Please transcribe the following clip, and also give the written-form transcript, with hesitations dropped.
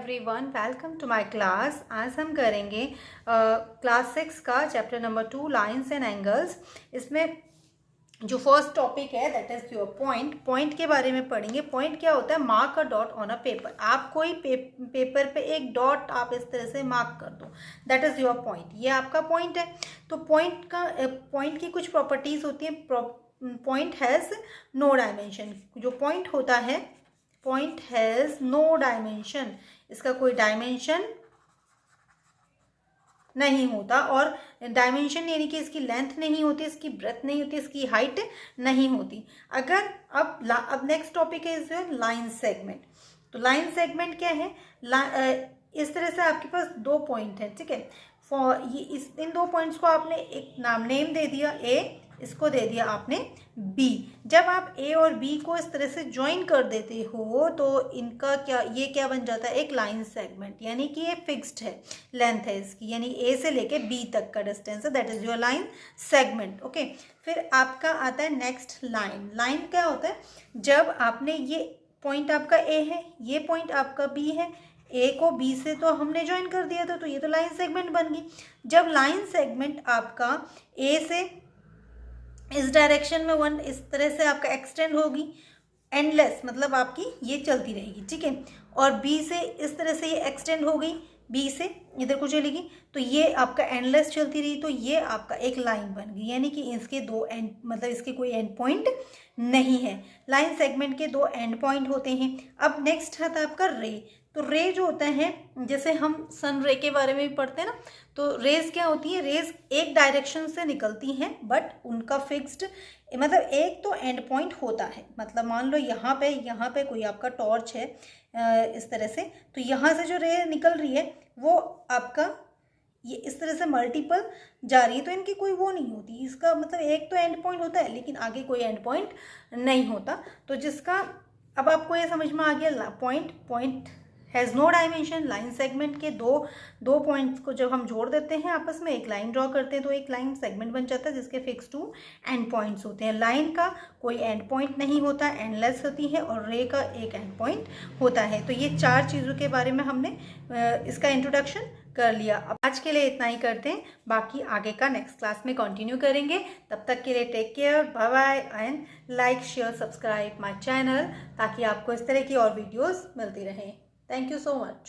Everyone, welcome to my class. आज हम करेंगे क्लास 6 का chapter number 2 lines and angles. इसमें जो फर्स्ट टॉपिक है दैट इज योर पॉइंट के बारे में पढ़ेंगे। पॉइंट क्या होता है? Mark a dot on a paper. आप कोई पेपर पे एक डॉट आप इस तरह से मार्क कर दो, दैट इज योर पॉइंट। ये आपका पॉइंट है। तो पॉइंट की कुछ प्रॉपर्टीज होती हैं। Point has no dimension. जो पॉइंट होता है, पॉइंट हैज नो डायमेंशन, इसका कोई डायमेंशन नहीं होता। और डायमेंशन यानी कि इसकी लेंथ नहीं होती, इसकी ब्रेथ नहीं होती, इसकी हाइट नहीं होती। अगर अब नेक्स्ट टॉपिक है इज लाइन सेगमेंट। तो लाइन सेगमेंट क्या है? इस तरह से आपके पास दो पॉइंट है, ठीक है। इन दो पॉइंट्स को आपने एक नेम दे दिया ए, इसको दे दिया आपने बी। जब आप ए और बी को इस तरह से ज्वाइन कर देते हो तो इनका ये क्या बन जाता है? एक लाइन सेगमेंट, यानी कि ये फिक्स्ड है, लेंथ है इसकी, यानी ए से लेके बी तक का डिस्टेंस है, that is your line segment. Okay, फिर आपका आता है नेक्स्ट लाइन। लाइन क्या होता है? जब आपने ये पॉइंट आपका ए है, ये पॉइंट आपका बी है, ए को बी से तो हमने ज्वाइन कर दिया था, तो ये तो लाइन सेगमेंट बन गई। जब लाइन सेगमेंट आपका ए से इस डायरेक्शन में इस तरह से आपका एक्सटेंड होगी, एंडलेस, मतलब आपकी ये चलती रहेगी, ठीक है। और बी से इस तरह से ये एक्सटेंड हो गई, बी से इधर को चलेगी, तो ये आपका एंडलेस चलती रही, तो ये आपका एक लाइन बन गई। यानी कि इसके दो एंड, मतलब इसके कोई एंड पॉइंट नहीं है। लाइन सेगमेंट के दो एंड पॉइंट होते हैं। अब नेक्स्ट आता है आपका रे। तो रे जो होता है, जैसे हम सन रे के बारे में भी पढ़ते हैं ना, तो रेज क्या होती है? रेज एक डायरेक्शन से निकलती हैं, बट उनका फिक्स्ड, मतलब एक तो एंड पॉइंट होता है। मतलब मान लो यहाँ पे कोई आपका टॉर्च है इस तरह से, तो यहाँ से जो रे निकल रही है वो आपका ये इस तरह से मल्टीपल जा रही है, तो इनकी कोई वो नहीं होती। इसका मतलब एक तो एंड पॉइंट होता है, लेकिन आगे कोई एंड पॉइंट नहीं होता। तो जिसका अब आपको ये समझ में आ गया, point has no dimension. Line segment के दो पॉइंट्स को जब हम जोड़ देते हैं आपस में, एक लाइन ड्रॉ करते हैं, तो एक लाइन सेगमेंट बन जाता है जिसके फिक्स टू एंड पॉइंट्स होते हैं। लाइन का कोई एंड पॉइंट नहीं होता, एंडलेस होती है, और रे का एक एंड पॉइंट होता है। तो ये चार चीज़ों के बारे में हमने इसका इंट्रोडक्शन कर लिया। अब आज के लिए इतना ही करते हैं, बाकी आगे का नेक्स्ट क्लास में कंटिन्यू करेंगे। तब तक के लिए take care, bye bye, and like share subscribe my channel, ताकि आपको इस तरह की और वीडियोस मिलती रहें। Thank you so much.